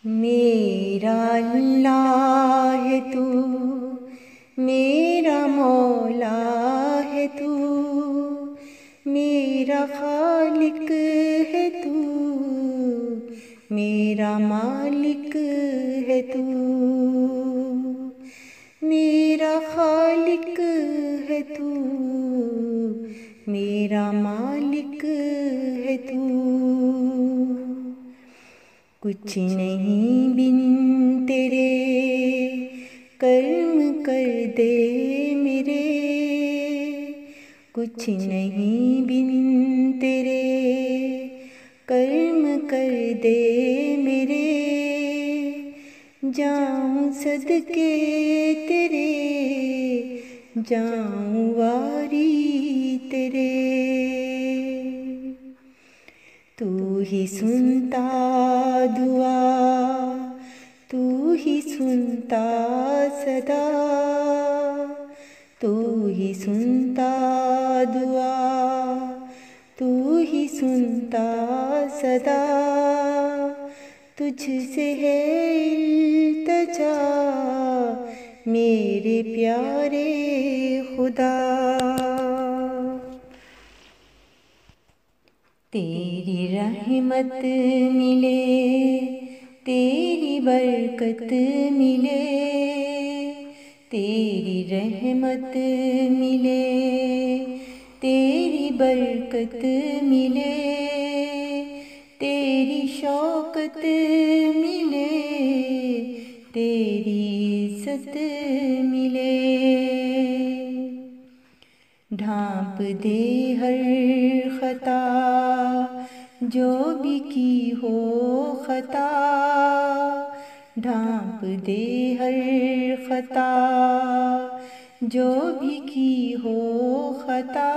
मेरा अल्लाह है तू, मेरा मौला है तू, मेरा खालिक है तू, मेरा मालिक है तू। मेरा खालिक है तू, मेरा मालिक है तू। कुछ नहीं बिन तेरे कर्म कर दे मेरे, कुछ नहीं बिन तेरे कर्म कर दे मेरे। जाऊं सदके तेरे, जाऊं वारी तेरे। तू ही सुनता दुआ, तू ही सुनता सदा, तू ही सुनता दुआ, तू ही सुनता सदा। तुझसे है इल्तिजा मेरे प्यारे खुदा। तेरी रहमत मिले, तेरी बरकत मिले, तेरी रहमत मिले, तेरी बरकत मिले, तेरी शौकत मिले, तेरी इज्जत मिले। ढांप दे हर खता जो भी की हो खता, ढांप दे हर खता जो भी की हो खता।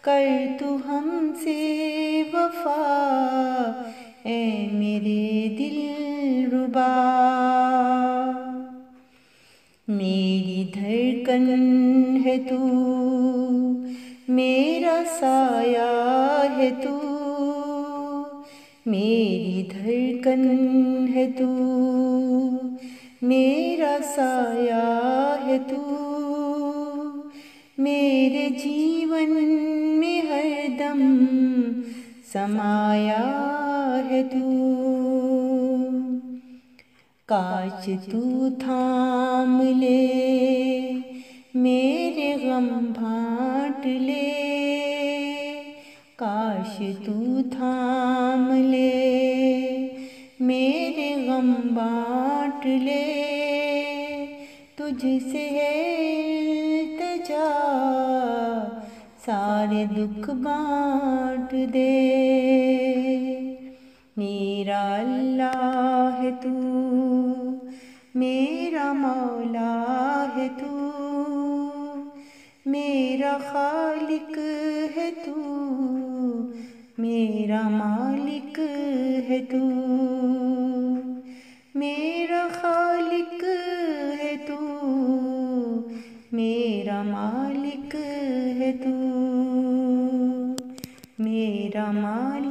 कर तू हमसे वफा ऐ मेरे दिलरुबा। मेरी धड़कन है तू, मेरा साया है तू, मेरी धड़कन है तू, मेरा साया है तू। मेरे जीवन में हरदम समाया है तू। काश तू थाम ले मेरे गम बांट ले, काश तू थाम ले मेरे गम बांट ले। तुझसे है इल्तिजा सारे दुख बांट दे। मेरा अल्लाह है तू, मेरा मौला है तू, मेरा खालिक है तू, मेरा मालिक है तू। मेरा खालिक है तू, मेरा मालिक है तू, मेरा मालिक